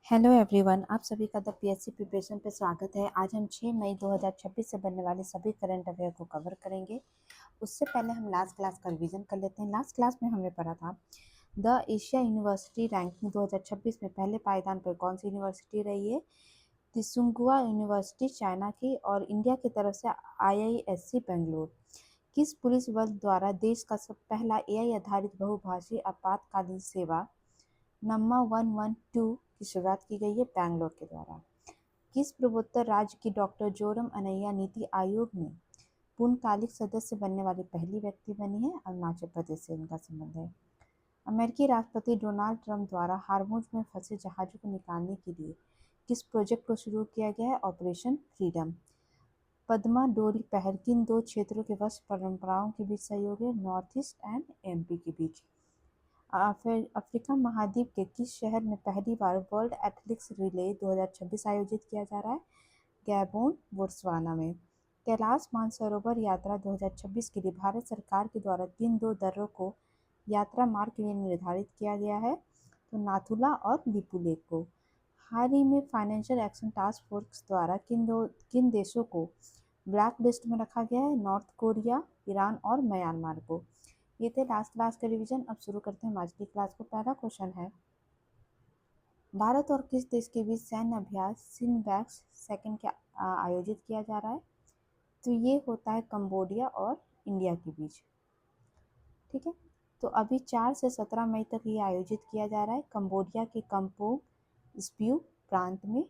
Hello everyone, आप सभी का द पीएससी प्रिपरेशन पे स्वागत है। आज हम 6 मई 2026 से बनने वाले सभी करंट अफेयर को कवर करेंगे। उससे पहले हम लास्ट क्लास का रिवीजन कर लेते हैं। लास्ट क्लास में हमने पढ़ा था द एशिया यूनिवर्सिटी रैंकिंग 2026 में पहले पायदान पर कौन सी यूनिवर्सिटी रही है। त्सिंगुआ यूनिवर्सिटी चाइना की और इंडिया की तरफ से आईआईएससी बेंगलोर। किस पुलिस बल द्वारा देश का सब पहला एआई आधारित बहुभाषी आपातकालीन सेवा नम्मा 112 की शुरुआत की गई है बैंगलोर के द्वारा। किस पूर्वोत्तर राज्य की डॉक्टर जोरम अनैया नीति आयोग में पूर्णकालिक सदस्य बनने वाली पहली व्यक्ति बनी है। अरुणाचल प्रदेश से इनका संबंध है। अमेरिकी राष्ट्रपति डोनाल्ड ट्रंप द्वारा हार्मोज में फंसे जहाजों को निकालने के लिए किस प्रोजेक्ट को शुरू किया गया है। Operation freedom. पद्मा डोरी पहल किन दो क्षेत्रों के वस्त्र परंपराओं के बीच सहयोग है। नॉर्थ ईस्ट एंड एमपी के बीच। अफ्रीका महाद्वीप के किस शहर में पहली बार वर्ल्ड एथलेटिक्स रिले 2026 आयोजित किया जा रहा है। गैबोन, बोत्सवाना में। कैलाश मानसरोवर यात्रा 2026 के लिए भारत सरकार के द्वारा किन दो दर्रों को यात्रा मार्ग के लिए निर्धारित किया गया है। तो नाथुला और लिपुलेख को। हाल ही में फाइनेंशियल एक्शन टास्क फोर्स द्वारा किन देशों को ब्लैक लिस्ट में रखा गया है। नॉर्थ कोरिया, ईरान और म्यांमार को। ये थे लास्ट क्लास का रिवीजन। अब शुरू करते हैं आज की क्लास को। पहला क्वेश्चन है, भारत और किस देश के बीच सैन्य अभ्यास सिनबैक्स सेकंड के आयोजित किया जा रहा है। तो ये होता है कंबोडिया और इंडिया के बीच। ठीक है, तो अभी 4 से 17 मई तक ये आयोजित किया जा रहा है कंबोडिया के कंपोंग स्प्यू प्रांत में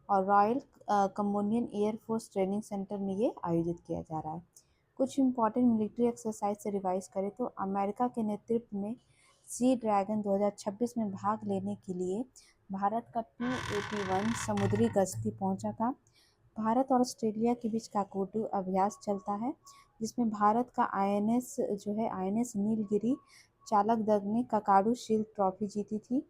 और royal Cambodian air force training centre में ये आयोजित किया जा रहा है। कुछ इंपॉर्टेंट मिलिट्री एक्सरसाइज से रिवाइज करें तो अमेरिका के नेतृत्व में सी ड्रैगन 2026 में भाग लेने के लिए भारत का P-81 समुद्री गश्ती पहुंचा था। भारत और ऑस्ट्रेलिया के बीच काकोटू अभ्यास चलता है जिसमें भारत का आईएनएस नीलगिरी चालक दल ने ककाडू शील्ड ट्रॉफी जीती थी।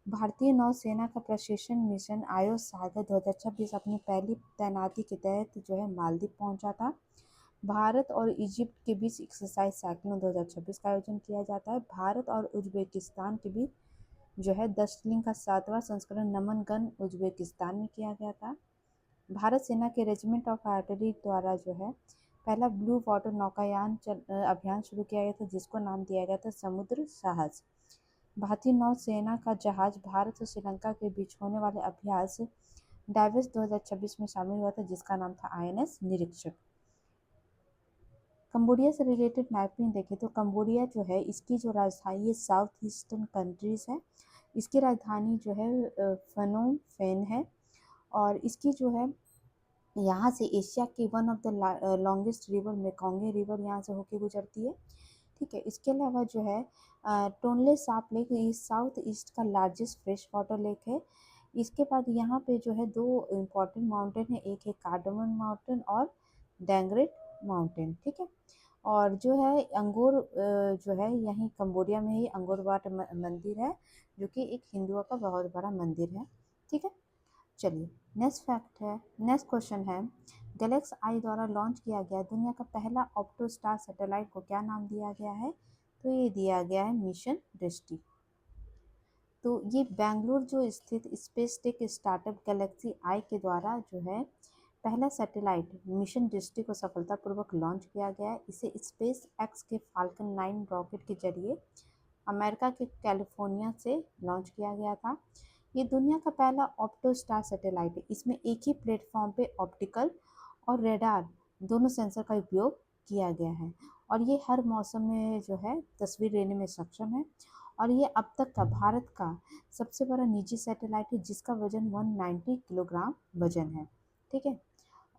भारतीय नौसेना का प्रशिक्षण मिशन आयो सागर 2026 अपनी पहली तैनाती के तहत मालदीव पहुंचा था। भारत और इजिप्ट के बीच एक्सरसाइज साइक्लोन 2026 का आयोजन किया जाता है। भारत और उज्बेकिस्तान के बीच दशलिंग का 7वां संस्करण नमन गन उज्बेकिस्तान में किया गया था। भारत सेना के रेजिमेंट ऑफ आर्टिलरी द्वारा पहला ब्लू वाटर नौकायान अभियान शुरू किया गया था जिसको नाम दिया गया था समुद्र साहस। भारतीय नौसेना का जहाज भारत और श्रीलंका के बीच होने वाले अभ्यास डाइवर्स 2026 में शामिल हुआ था जिसका नाम था आईएनएस निरीक्षक। कंबोडिया से रिलेटेड मैपिंग देखें तो कंबोडिया इसकी राजधानी ये साउथ ईस्टर्न कंट्रीज है। इसकी राजधानी फनोम फेन है और इसकी यहाँ से एशिया की one of the longest river Mekong river यहाँ से होके गुजरती है। ठीक है, इसके अलावा Tonle Sap lake south east का लार्जेस्ट फ्रेश वाटर लेक है। इसके बाद यहाँ पे दो इम्पॉर्टेंट माउंटेन है, एक है कार्डमन माउंटेन और डेंगरेट माउंटेन। ठीक है, और अंगोर यहीं कंबोडिया में ही अंगोर वाट मंदिर है जो कि एक हिंदुओं का बहुत बड़ा मंदिर है। ठीक है, चलिए नेक्स्ट क्वेश्चन है, गैलेक्स आई द्वारा लॉन्च किया गया दुनिया का पहला ऑप्टोस्टार सैटेलाइट को क्या नाम दिया गया है। तो ये दिया गया है मिशन दृष्टि। तो ये बेंगलुरु स्थित स्पेस टेक स्टार्टअप गैलेक्सी आई के द्वारा पहला सैटेलाइट मिशन दृष्टि को सफलतापूर्वक लॉन्च किया गया है। इसे स्पेस एक्स के फाल्कन 9 रॉकेट के जरिए अमेरिका के कैलिफोर्निया से लॉन्च किया गया था। ये दुनिया का पहला ऑप्टोस्टार सैटेलाइट है। इसमें एक ही प्लेटफॉर्म पे ऑप्टिकल और रेडार दोनों सेंसर का उपयोग किया गया है और ये हर मौसम में तस्वीर लेने में सक्षम है और ये अब तक का भारत का सबसे बड़ा निजी सैटेलाइट है जिसका वजन 190 किलोग्राम वजन है। ठीक है,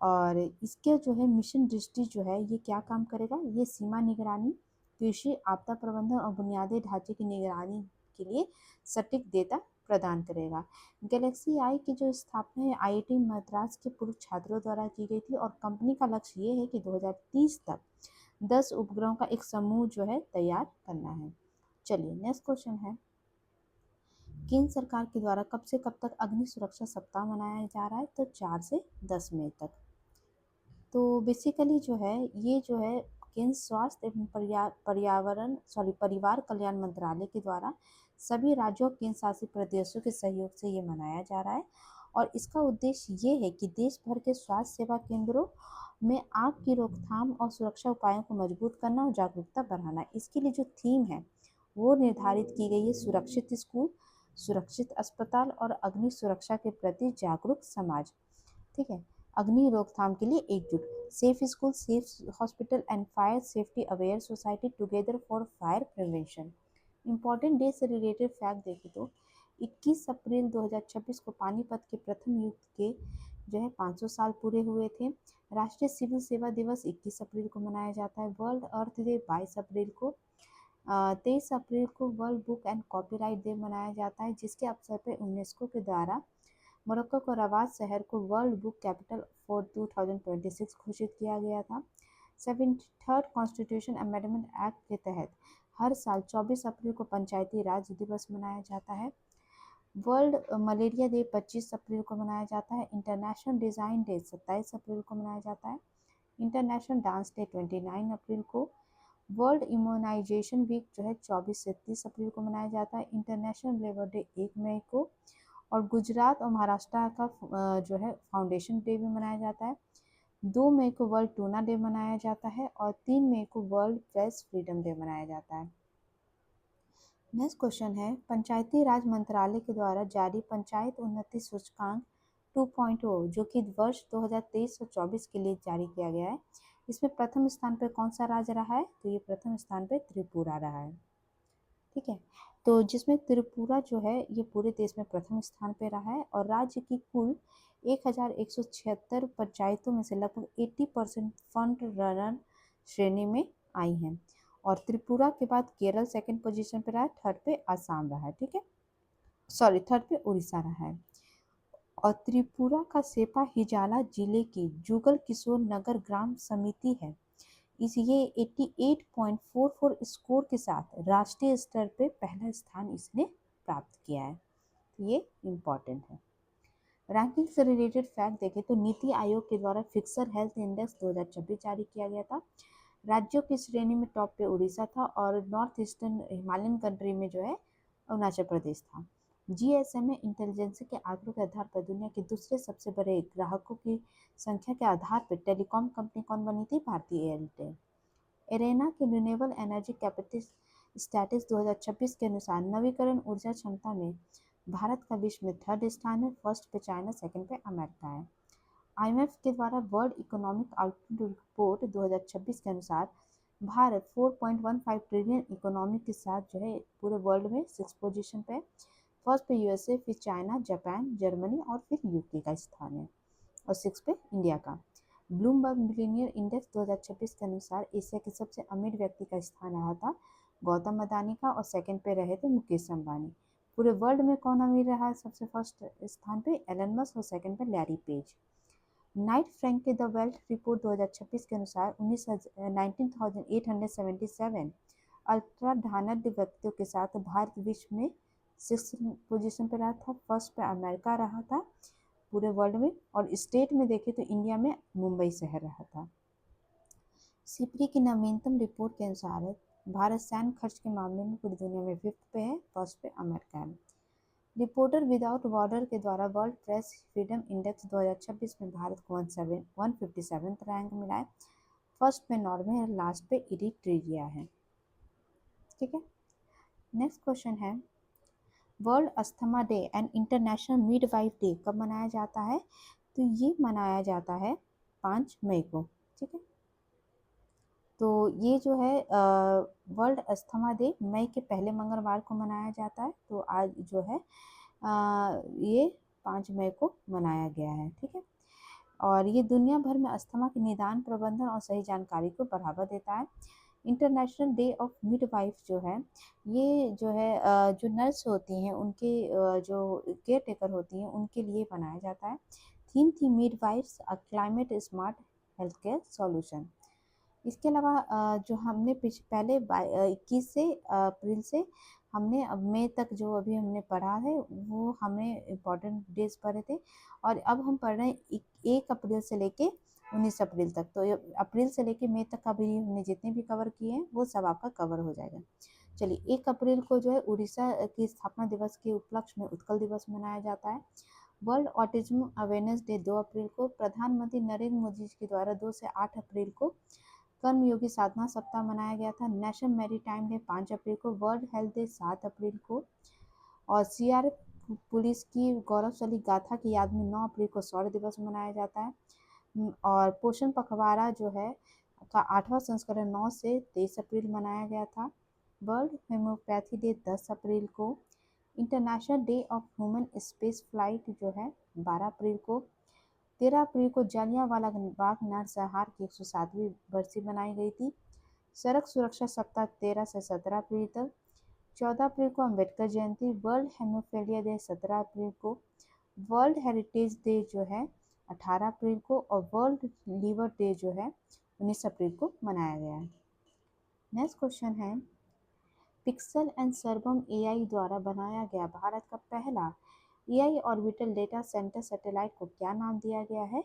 और इसके मिशन दृष्टि ये क्या काम करेगा, ये सीमा निगरानी, कृषि, आपदा प्रबंधन और बुनियादी ढांचे की निगरानी के लिए सटीक डेटा प्रदान करेगा। गैलेक्सी आई की स्थापना है आईआईटी मद्रास के पूर्व छात्रों द्वारा की गई थी और कंपनी का लक्ष्य ये है कि 2030 तक 10 उपग्रहों का एक समूह तैयार करना है। चलिए नेक्स्ट क्वेश्चन है, केंद्र सरकार के द्वारा कब से कब तक अग्नि सुरक्षा सप्ताह मनाया जा रहा है। तो 4 से 10 मई तक। तो बेसिकली ये केंद्र स्वास्थ्य एवं परिवार कल्याण मंत्रालय के द्वारा सभी राज्यों और केंद्र शासित प्रदेशों के सहयोग से ये मनाया जा रहा है और इसका उद्देश्य ये है कि देश भर के स्वास्थ्य सेवा केंद्रों में आग की रोकथाम और सुरक्षा उपायों को मजबूत करना और जागरूकता बढ़ाना। इसके लिए जो थीम है वो निर्धारित की गई है, सुरक्षित स्कूल, सुरक्षित अस्पताल और अग्नि सुरक्षा के प्रति जागरूक समाज। ठीक है, अग्नि रोकथाम के लिए एकजुट, safe school, safe hospital and fire safety aware society together for fire prevention. Important day से रिलेटेड फैक्ट देखें तो 21 अप्रैल 2026 को पानीपत के प्रथम युद्ध के जो है 500 साल पूरे हुए थे। राष्ट्रीय सिविल सेवा दिवस 21 अप्रैल को मनाया जाता है। वर्ल्ड अर्थ डे 22 अप्रैल को। 23 अप्रैल को world book and copyright day मनाया जाता है, जिसके अवसर पर यूनेस्को के द्वारा मोरक्को को रवाद शहर को वर्ल्ड बुक कैपिटल फॉर 2026 घोषित किया गया था। 73rd कॉन्स्टिट्यूशन अमेंडमेंट एक्ट के तहत हर साल 24 अप्रैल को पंचायती राज दिवस मनाया जाता है। वर्ल्ड मलेरिया डे 25 अप्रैल को मनाया जाता है। इंटरनेशनल डिज़ाइन डे 27 अप्रैल को मनाया जाता है। इंटरनेशनल डांस डे 29 अप्रैल को। वर्ल्ड इम्यूनाइजेशन वीक जो है 24 से 30 अप्रैल को मनाया जाता है। इंटरनेशनल लेबर डे 1 मई को। और गुजरात और महाराष्ट्र का जो है फाउंडेशन डे भी मनाया जाता है। 2 मई को वर्ल्ड टूना डे मनाया जाता है और 3 मई को वर्ल्ड प्रेस फ्रीडम डे मनाया जाता है। नेक्स्ट क्वेश्चन है, पंचायती राज मंत्रालय के द्वारा जारी पंचायत उन्नति सूचकांक 2.0 जो कि वर्ष 2023 और 24 के लिए जारी किया गया है, इसमें प्रथम स्थान पर कौन सा राज्य रहा है? तो ये प्रथम स्थान पर त्रिपुरा रहा है। ठीक है, तो जिसमें त्रिपुरा जो है ये पूरे देश में प्रथम स्थान पे रहा है और राज्य की कुल 1176 पंचायतों में से लगभग 80% फ्रंट रनर श्रेणी में आई हैं और त्रिपुरा के बाद केरल सेकंड पोजीशन पे रहा है, थर्ड पे आसाम रहा है। ठीक है, सॉरी, थर्ड पे उड़ीसा रहा है। और त्रिपुरा का सेपा हिजाला जिले की जुगल किशोर नगर ग्राम समिति है, ये 88.44 स्कोर के साथ राष्ट्रीय स्तर पे पहला स्थान इसने प्राप्त किया है। तो ये इम्पॉर्टेंट है। रैंकिंग से रिलेटेड फैक्ट देखें तो नीति आयोग के द्वारा फिक्सर हेल्थ इंडेक्स 2026 जारी किया गया था। राज्यों की श्रेणी में टॉप पे उड़ीसा था और नॉर्थ ईस्टर्न हिमालयन कंट्री में जो है अरुणाचल प्रदेश था। जीएसएमए इंटेलिजेंस के आंकड़ों के आधार पर दुनिया के दूसरे सबसे बड़े ग्राहकों की संख्या के आधार पर टेलीकॉम कंपनी कौन बनी थी? भारतीय एयरटेल। एरेना के रिन्यूएबल एनर्जी कैपेसिटी स्टैटस 2026 के अनुसार नवीकरण ऊर्जा क्षमता में भारत का विश्व में थर्ड स्थान है, फर्स्ट पे चाइना, सेकंड पे अमेरिका है। आईएमएफ के द्वारा वर्ल्ड इकोनॉमिक आउटलुक रिपोर्ट 2026 के अनुसार भारत 4.15 ट्रिलियन इकोनॉमी के साथ जो है पूरे वर्ल्ड में 6 पोजीशन पे, फर्स्ट पे यूएसए, फिर चाइना, जापान, जर्मनी और फिर यूके का स्थान है और 6 पे इंडिया का। ब्लूमबर्ग मिलेनियर इंडेक्स 2026 के अनुसार एशिया के सबसे अमीर व्यक्ति का स्थान रहा था गौतम अदानी का और सेकंड पे रहे थे मुकेश अंबानी। पूरे वर्ल्ड में कौन अमीर रहा है? सबसे फर्स्ट स्थान पे एलन मस्क और सेकंड पे लैरी पेज। नाइट फ्रैंक के द वेल्थ रिपोर्ट 2026 के अनुसार 19,877 अल्ट्रा धनाढ्य व्यक्तियों के साथ भारत विश्व में 6 पोजीशन पे रहा था, फर्स्ट पे अमेरिका रहा था पूरे वर्ल्ड में और स्टेट में देखें तो इंडिया में मुंबई शहर रहा था। सिपरी की नवीनतम रिपोर्ट के अनुसार भारत सैन्य खर्च के मामले में पूरी दुनिया में 5th पे है, फर्स्ट पे अमेरिका है। रिपोर्टर विदाउट बॉर्डर के द्वारा वर्ल्ड प्रेस फ्रीडम इंडेक्स 2026 में भारत को 157 रैंक मिला है, फर्स्ट पे नॉर्वे है, लास्ट पे इरिट्रिया है। ठीक है, नेक्स्ट क्वेश्चन है, world asthma day and international midwife day कब मनाया जाता है? तो ये मनाया जाता है 5 मई को। ठीक है, तो ये जो है वर्ल्ड अस्थमा डे मई के पहले मंगलवार को मनाया जाता है, तो आज जो है ये 5 मई को मनाया गया है। ठीक है, और ये दुनिया भर में अस्थमा के निदान, प्रबंधन और सही जानकारी को बढ़ावा देता है। इंटरनेशनल डे ऑफ मिडवाइफ जो है ये जो है जो नर्स होती हैं उनके जो केयर टेकर होती हैं उनके लिए बनाया जाता है। थीम थी midwives a climate smart health care solution. इसके अलावा जो हमने पहले 21 से अप्रैल से हमने अब मई तक जो अभी हमने पढ़ा है वो हमने इम्पोर्टेंट डेज पढ़े थे और अब हम पढ़ रहे हैं 1 अप्रैल से लेके 19 अप्रैल तक। तो अप्रैल से लेके मई तक का भी हमने जितने भी कवर किए हैं वो सब आपका कवर हो जाएगा। चलिए 1 अप्रैल को जो है उड़ीसा की स्थापना दिवस के उपलक्ष्य में उत्कल दिवस मनाया जाता है। वर्ल्ड ऑटिज्म अवेयरनेस डे 2 अप्रैल को। प्रधानमंत्री नरेंद्र मोदी जी के द्वारा 2 से 8 अप्रैल को कर्मयोगी साधना सप्ताह मनाया गया था। नेशनल मैरीटाइम डे 5 अप्रैल को। वर्ल्ड हेल्थ डे 7 अप्रैल को। और सीआरपीएफ पुलिस की गौरवशाली गाथा की याद में 9 अप्रैल को शौर्य दिवस मनाया जाता है। और पोषण पखवाड़ा जो है का 8वां संस्करण 9 से 23 अप्रैल मनाया गया था। वर्ल्ड होम्योपैथी डे 10 अप्रैल को। International day of human space flight जो है 12 अप्रैल को। 13 अप्रैल को जालियांवाला बाग नरसंहार की 107वीं बरसी मनाई गई थी। सड़क सुरक्षा सप्ताह 13 से 17 अप्रैल तक। 14 अप्रैल को अम्बेडकर जयंती। वर्ल्ड हेमोफीलिया डे 17 अप्रैल को। वर्ल्ड हेरिटेज डे जो है 18 अप्रैल को। और वर्ल्ड लीवर डे जो है 19 अप्रैल को मनाया गया है। नेक्स्ट क्वेश्चन है, पिक्सल एंड सर्वम एआई द्वारा बनाया गया भारत का पहला AI orbital data centre satellite को क्या नाम दिया गया है?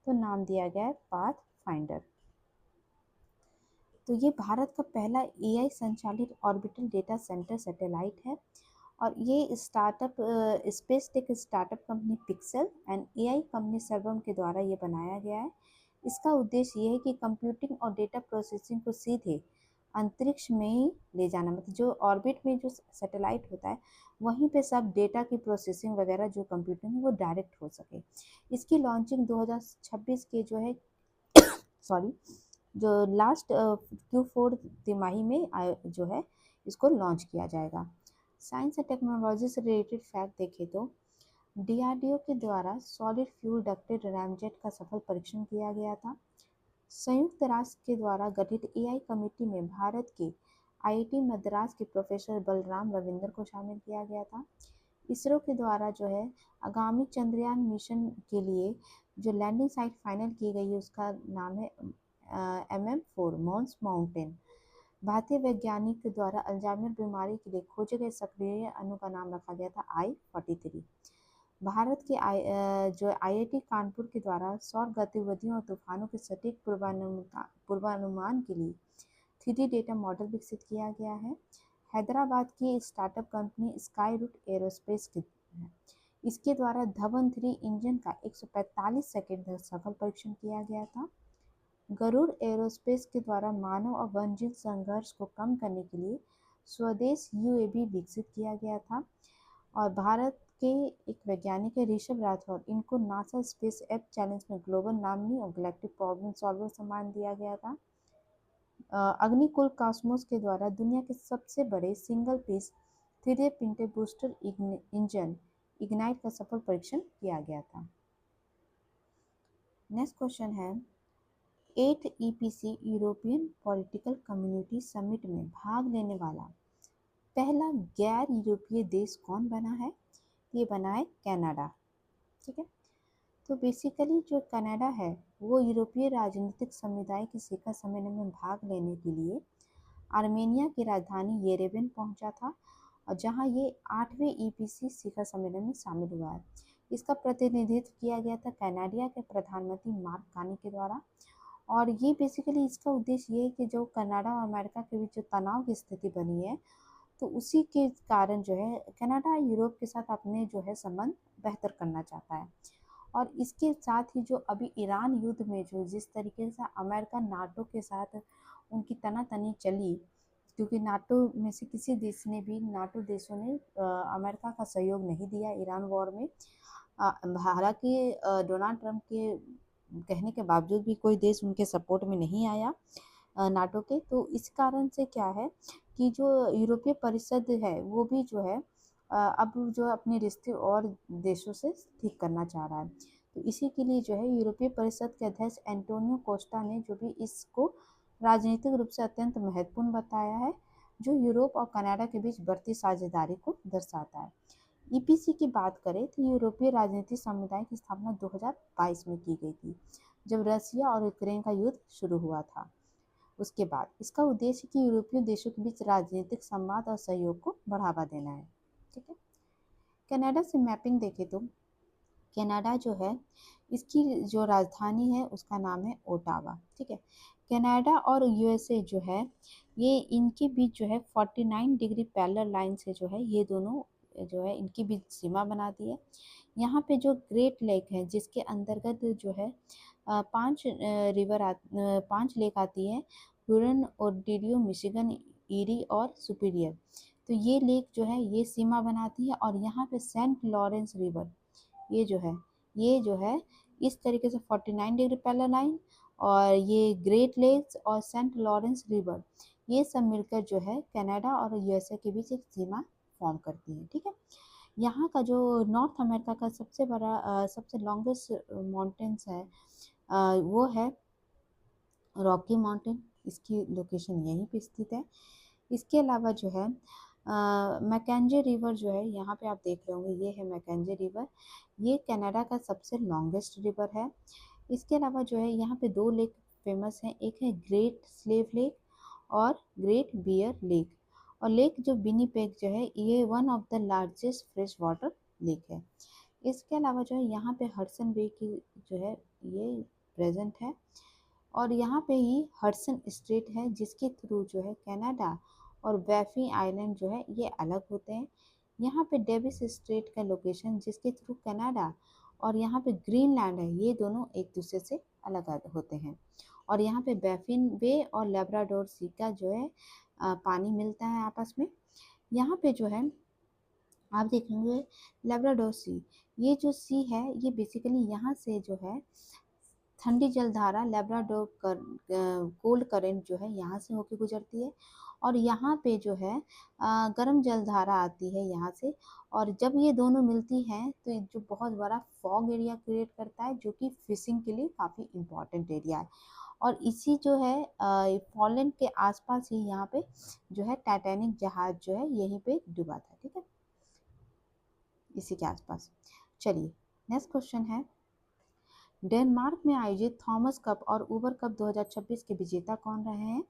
तो नाम दिया गया है पाथ फाइंडर। तो ये भारत का पहला एआई संचालित ऑर्बिटल डेटा सेंटर सैटेलाइट है और ये startup space tech startup company pixel and AI company सर्वम के द्वारा ये बनाया गया है। इसका उद्देश्य ये है कि कंप्यूटिंग और डेटा प्रोसेसिंग को सीधे अंतरिक्ष में ही ले जाना, मतलब जो ऑर्बिट में जो सैटेलाइट होता है वहीं पे सब डेटा की प्रोसेसिंग वगैरह जो कंप्यूटिंग है वो डायरेक्ट हो सके। इसकी लॉन्चिंग 2026 के जो है सॉरी जो लास्ट Q4 तिमाही में जो है इसको लॉन्च किया जाएगा। साइंस एंड टेक्नोलॉजी से रिलेटेड फैक्ट देखें तो डीआरडीओ के द्वारा सॉलिड फ्यूल डक्टेड रैमजेट का सफल परीक्षण किया गया था। संयुक्त राष्ट्र के द्वारा गठित एआई कमेटी में भारत के आईआईटी मद्रास के प्रोफेसर बलराम रविंद्र को शामिल किया गया था। इसरो के द्वारा जो है आगामी चंद्रयान मिशन के लिए जो लैंडिंग साइट फाइनल की गई है उसका नाम है MM4 मॉन्स माउंटेन। भारतीय वैज्ञानिक के द्वारा अल्जाइमर बीमारी के लिए खोजे गए सक्रिय अणु का नाम रखा गया था I-43। भारत के जो आईआईटी कानपुर के द्वारा सौर गतिविधियों और तूफानों के सटीक पूर्वानुमान के लिए 3D डेटा मॉडल विकसित किया गया है। हैदराबाद की startup company Skyroot aerospace की है। इसके द्वारा धवन 3 इंजन का 145 सेकेंड तक सफल परीक्षण किया गया था। गरुड़ एरोस्पेस के द्वारा मानव और वन्यजीव संघर्ष को कम करने के लिए स्वदेश यूएवी विकसित किया गया था। और भारत के एक वैज्ञानिक है ऋषभ राठौर, इनको नासा स्पेस एप चैलेंज में ग्लोबल नामनी और गैलेक्टिक प्रॉब्लम सॉल्वर सम्मान दिया गया था। अग्निकुल कॉस्मोस के द्वारा दुनिया के सबसे बड़े single piece 3D printed booster engine ignite का सफल परीक्षण किया गया था। नेक्स्ट क्वेश्चन है, 8 EPC European political community summit में भाग लेने वाला पहला गैर यूरोपीय देश कौन बना है? ये बना है कनाडा। ठीक है, तो बेसिकली जो कनाडा है वो यूरोपीय राजनीतिक समुदाय के शिखर सम्मेलन में भाग लेने के लिए आर्मेनिया की राजधानी येरेवन पहुंचा था और जहां ये 8वें EPC शिखर सम्मेलन में शामिल हुआ है। इसका प्रतिनिधित्व किया गया था कनाडा के प्रधानमंत्री मार्क कार्नी के द्वारा। और ये बेसिकली इसका उद्देश्य ये है कि जो कनाडा और अमेरिका के बीच जो तनाव की स्थिति बनी है तो उसी के कारण जो है कनाडा यूरोप के साथ अपने जो है संबंध बेहतर करना चाहता है। और इसके साथ ही जो अभी ईरान युद्ध में जो जिस तरीके से अमेरिका नाटो के साथ उनकी तनातनी चली, क्योंकि नाटो में से किसी देश ने भी नाटो देशों ने अमेरिका का सहयोग नहीं दिया ईरान वॉर में। हालांकि डोनाल्ड ट्रंप के कहने के बावजूद भी कोई देश उनके सपोर्ट में नहीं आया नाटो के। तो इस कारण से क्या है कि जो यूरोपीय परिषद है वो भी जो है अब जो अपने रिश्ते और देशों से ठीक करना चाह रहा है। तो इसी के लिए जो है यूरोपीय परिषद के अध्यक्ष एंटोनियो कोस्टा ने जो भी इसको राजनीतिक रूप से अत्यंत महत्वपूर्ण बताया है, जो यूरोप और कनाडा के बीच बढ़ती साझेदारी को दर्शाता है। EPC की बात करें तो यूरोपीय राजनीतिक समुदाय की स्थापना 2022 में की गई थी, जब रसिया और यूक्रेन का युद्ध शुरू हुआ था। उसके बाद इसका उद्देश्य कि यूरोपीय देशों के बीच राजनीतिक संवाद और सहयोग को बढ़ावा देना है। ठीक है, कनाडा से मैपिंग देखें तो कनाडा जो है इसकी जो राजधानी है उसका नाम है ओटावा। ठीक है, कनाडा और USA जो है ये इनके बीच जो है 49 डिग्री पैरेलल लाइन से जो है ये दोनों जो है इनके बीच सीमा बनाती है। यहाँ पे जो ग्रेट लेक है जिसके अंतर्गत जो है पांच लेक आती है, हुरन, ओडिडियो, मिशिगन, ईरी और सुपीरियर। तो ये लेक जो है ये सीमा बनाती है और यहाँ पे सेंट लॉरेंस रिवर ये जो है इस तरीके से 49 डिग्री पैरेलल लाइन और ये ग्रेट लेक्स और सेंट लॉरेंस रिवर ये सब मिलकर जो है कनाडा और यूएसए के बीच एक सीमा फॉर्म करती है। ठीक है, यहाँ का जो नॉर्थ अमेरिका का सबसे बड़ा सबसे लॉन्गेस्ट माउंटेन्स है वो है रॉकी माउंटेन। इसकी लोकेशन यहीं पे स्थित है। इसके अलावा जो है मैकेंजे रिवर जो है यहाँ पे आप देख रहे होंगे, ये है मैकेंजे रिवर। ये कनाडा का सबसे लॉन्गेस्ट रिवर है। इसके अलावा जो है यहाँ पे दो लेक फेमस हैं, एक है ग्रेट स्लेव लेक और ग्रेट बियर लेक। और लेक जो विनिपेग जो है ये one of the largest fresh water lake है। इसके अलावा जो है यहाँ पे हडसन बे की जो है ये प्रेजेंट है और यहाँ पे ही हडसन स्ट्रेट है जिसके थ्रू जो है कनाडा और बैफी आइलैंड जो है ये अलग होते हैं। यहाँ पे डेविस स्ट्रेट का लोकेशन जिसके थ्रू कनाडा और यहाँ पे ग्रीनलैंड है ये दोनों एक दूसरे से अलग होते हैं। और यहाँ पे बैफिन बे और लेब्राडोर सी का जो है पानी मिलता है आपस में। यहाँ पे जो है आप देखेंगे लेब्राडोर सी, ये जो सी है ये बेसिकली यहाँ से जो है ठंडी जलधारा लेब्राडोर कोल्ड करेंट जो है यहाँ से होकर गुजरती है और यहाँ पे जो है गर्म जलधारा आती है यहाँ से। और जब ये दोनों मिलती हैं तो ये जो बहुत बड़ा फॉग एरिया क्रिएट करता है जो कि फिशिंग के लिए काफ़ी इम्पोर्टेंट एरिया है। और इसी जो है पोलैंड के आसपास ही यहाँ पे जो है टाइटैनिक जहाज जो है यहीं पे डूबा था। ठीक है, इसी के आसपास। चलिए नेक्स्ट क्वेश्चन है, डेनमार्क में आयोजित थॉमस कप और उबर कप 2026 के विजेता कौन रहे हैं?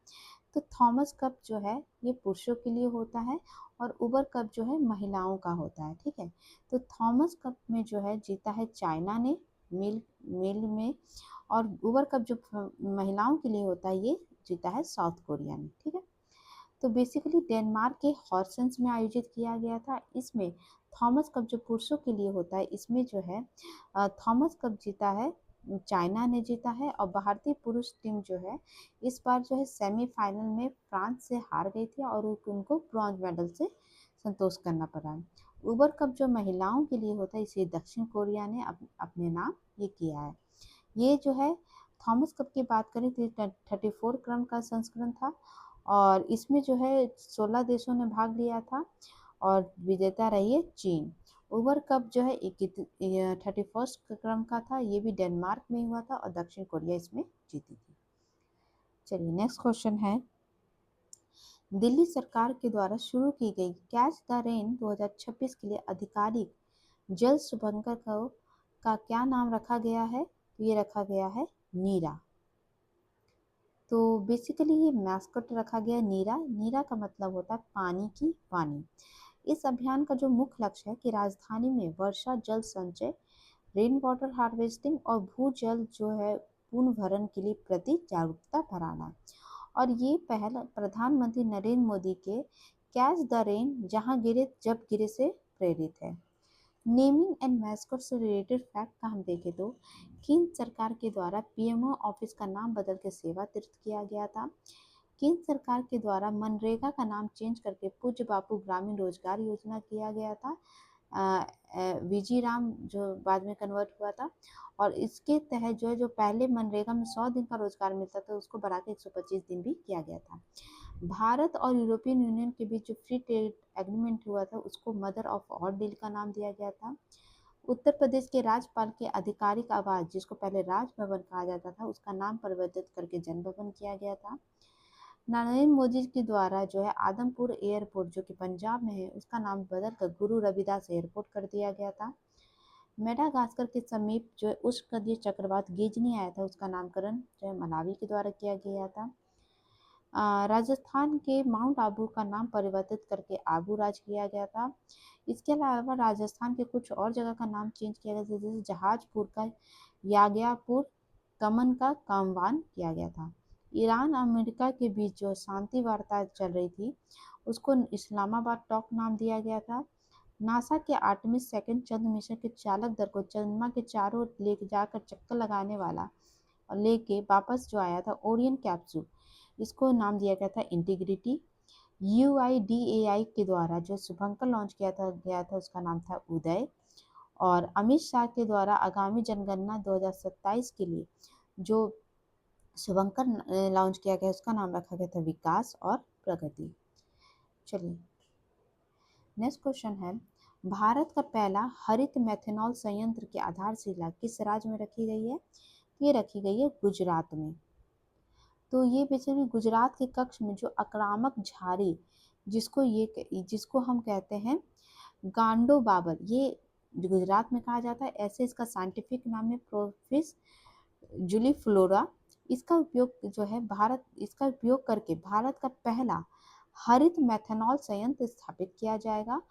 तो थॉमस कप जो है ये पुरुषों के लिए होता है और उबर कप जो है महिलाओं का होता है। ठीक है, तो थॉमस कप में जो है जीता है चाइना ने मिल मिल में, और उबर कप जो महिलाओं के लिए होता है ये जीता है साउथ कोरिया ने। ठीक है, तो बेसिकली डेनमार्क के हॉर्सेंस में आयोजित किया गया था। इसमें थॉमस कप जो पुरुषों के लिए होता है इसमें जो है थॉमस कप जीता है चाइना ने जीता है। और भारतीय पुरुष टीम जो है इस बार जो है सेमीफाइनल में फ्रांस से हार गई थी और उनको ब्रॉन्ज मेडल से संतोष करना पड़ा। उबर कप जो महिलाओं के लिए होता है इसे दक्षिण कोरिया ने अपने नाम ये किया है। ये जो है थॉमस कप की बात करें तो 34 क्रम का संस्करण था और इसमें जो है 16 देशों ने भाग लिया था और विजेता रही है चीन। उबर कप जो है 31 क्रम का था, ये भी डेनमार्क में हुआ था और दक्षिण कोरिया इसमें जीती थी। चलिए नेक्स्ट क्वेश्चन है, दिल्ली सरकार के द्वारा शुरू की गई कैच द रेन 2026 के लिए आधिकारिक जल शुभंकर का क्या नाम रखा गया है? तो ये रखा गया है नीरा। तो बेसिकली ये मैस्कट रखा गया नीरा। नीरा का मतलब होता है पानी की वाणी। इस अभियान का जो मुख्य लक्ष्य है कि राजधानी में वर्षा जल संचय, रेन वाटर हार्वेस्टिंग और भूजल जो है पुनर्भरण के लिए प्रति जागरूकता बढ़ाना। और ये पहल प्रधानमंत्री नरेंद्र मोदी के कैच द रेन जहां गिरे जब गिरे से प्रेरित है। नेमिंग एंड मैस्कट से रिलेटेड फैक्ट का हम देखें तो केंद्र सरकार के द्वारा पीएमओ ऑफिस का नाम बदल के सेवा तीर्थ किया गया था। केंद्र सरकार के द्वारा मनरेगा का नाम चेंज करके पूज्य बापू ग्रामीण रोजगार योजना किया गया था। वीजी राम जो बाद में कन्वर्ट हुआ था और इसके तहत जो है जो पहले मनरेगा में 100 दिन का रोजगार मिलता था उसको बढ़ा के 125 दिन भी किया गया था। भारत और यूरोपियन यूनियन के बीच जो फ्री ट्रेड एग्रीमेंट हुआ था उसको मदर ऑफ ऑल डील का नाम दिया गया था। उत्तर प्रदेश के राज्यपाल के आधिकारिक आवास जिसको पहले राजभवन कहा जाता था उसका नाम परिवर्तित करके जनभवन किया गया था। नरेंद्र मोदी के द्वारा जो है आदमपुर एयरपोर्ट जो कि पंजाब में है उसका नाम बदल कर गुरु रविदास एयरपोर्ट कर दिया गया था। मेडागास्कर के समीप जो है उष्णकटिबंधीय चक्रवात गिजनी आया था उसका नामकरण जो है मलावी के द्वारा किया गया था। राजस्थान के माउंट आबू का नाम परिवर्तित करके आबू राज किया गया था। इसके अलावा राजस्थान के कुछ और जगह का नाम चेंज किया गया था, जैसे जहाजपुर का याग्यापुर, कमन का कामवान किया गया था। ईरान अमेरिका के बीच जो शांति वार्ता चल रही थी उसको इस्लामाबाद टॉक नाम दिया गया था। नासा के आर्टेमिस सेकंड चंद्र मिशन के चालक दल को चंद्रमा के चारों ओर ले जाकर चक्कर लगाने वाला और लेके वापस जो आया था ओरियन कैप्सूल, इसको नाम दिया गया था इंटीग्रिटी। UIDAI के द्वारा जो शुभंकर लॉन्च गया था उसका नाम था उदय। और अमित शाह के द्वारा आगामी जनगणना 2027 के लिए जो शुभंकर लॉन्च किया गया उसका नाम रखा गया था विकास और प्रगति। चलिए नेक्स्ट क्वेश्चन है, भारत का पहला हरित मेथनॉल संयंत्र की आधारशिला किस राज्य में रखी गई है? ये रखी गई है गुजरात में। तो ये बेसिकली गुजरात के कक्ष में जो आक्रामक झाड़ी जिसको हम कहते हैं गांडो बाबर, ये गुजरात में कहा जाता है, ऐसे इसका साइंटिफिक नाम है प्रोफिस जूलीफ्लोरा। इसका उपयोग करके भारत का पहला हरित मेथनॉल संयंत्र स्थापित किया जाएगा।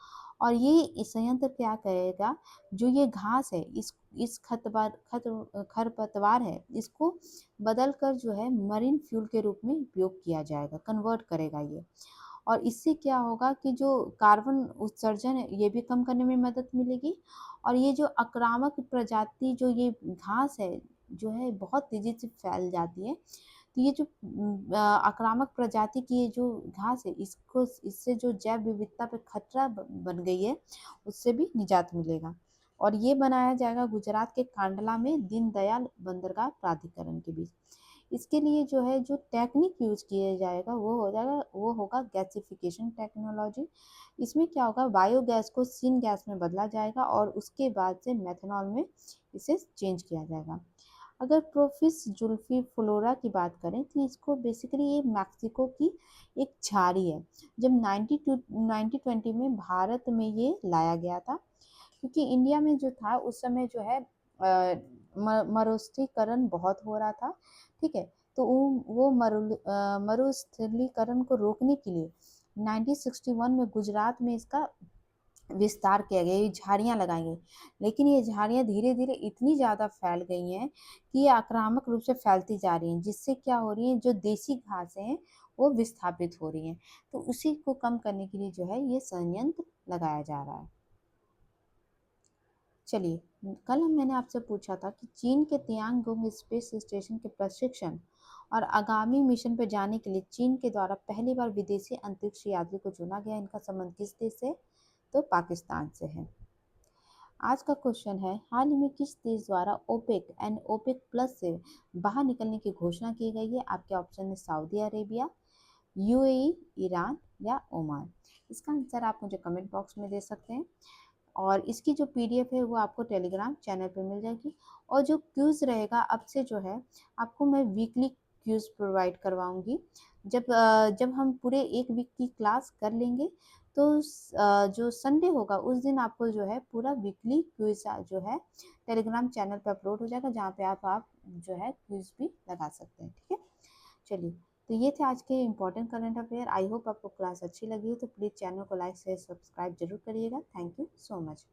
और ये संयंत्र क्या करेगा, जो ये घास है इस खरपतवार है इसको बदल कर जो है मरीन फ्यूल के रूप में उपयोग किया जाएगा, कन्वर्ट करेगा ये। और इससे क्या होगा कि जो कार्बन उत्सर्जन है ये भी कम करने में मदद मिलेगी। और ये जो आक्रामक प्रजाति जो ये घास है जो है बहुत तेजी से फैल जाती है, तो ये जो आक्रामक प्रजाति की ये जो घास है इससे जो जैव विविधता पे खतरा बन गई है उससे भी निजात मिलेगा। और ये बनाया जाएगा गुजरात के कांडला में दीनदयाल बंदरगाह प्राधिकरण के बीच। इसके लिए जो है जो टेक्निक यूज किया जाएगा वो होगा गैसिफिकेशन टेक्नोलॉजी। इसमें क्या होगा, बायोगैस को सीन गैस में बदला जाएगा और उसके बाद से मेथनॉल में इसे चेंज किया जाएगा। अगर प्रोफिस जुल्फी फ्लोरा की बात करें तो इसको बेसिकली ये मैक्सिको की एक झाड़ी है। जब 1920 में भारत में ये लाया गया था, क्योंकि इंडिया में जो था उस समय जो है मरुस्थलीकरण बहुत हो रहा था, ठीक है। तो वो मरुस्थलीकरण को रोकने के लिए 1961 में गुजरात में इसका विस्तार किया गया, ये झाड़ियाँ लगाई गई। लेकिन ये झाड़ियाँ धीरे धीरे इतनी ज़्यादा फैल गई हैं कि ये आक्रामक रूप से फैलती जा रही हैं, जिससे क्या हो रही है जो देसी घासें हैं वो विस्थापित हो रही हैं। तो उसी को कम करने के लिए जो है ये संयंत्र लगाया जा रहा है। चलिए, कल मैंने आपसे पूछा था कि चीन के तियांगोंग स्पेस स्टेशन के प्रशिक्षण और आगामी मिशन पर जाने के लिए चीन के द्वारा पहली बार विदेशी अंतरिक्ष यात्री को चुना गया। इनका संबंध किस देश से? तो पाकिस्तान से है। आज का क्वेश्चन है, हाल ही में किस देश द्वारा ओपेक एंड ओपेक प्लस से बाहर निकलने की घोषणा की गई है? आपके ऑप्शन है सऊदी अरेबिया, यूएई, ईरान या ओमान। इसका आंसर आप मुझे कमेंट बॉक्स में दे सकते हैं। और इसकी जो पीडीएफ है वो आपको टेलीग्राम चैनल पे मिल जाएगी। और जो क्यूज़ रहेगा अब से जो है आपको मैं वीकली क्यूज़ प्रोवाइड करवाऊंगी। जब हम पूरे एक वीक की क्लास कर लेंगे तो जो संडे होगा उस दिन आपको जो है पूरा वीकली क्विज जो है टेलीग्राम चैनल पर अपलोड हो जाएगा, जहाँ पे आप जो है क्विज भी लगा सकते हैं, ठीक है। चलिए, तो ये थे आज के important current affair. I hope आपको क्लास अच्छी लगी हो तो प्लीज़ चैनल को लाइक शेयर सब्सक्राइब जरूर करिएगा। Thank you so much.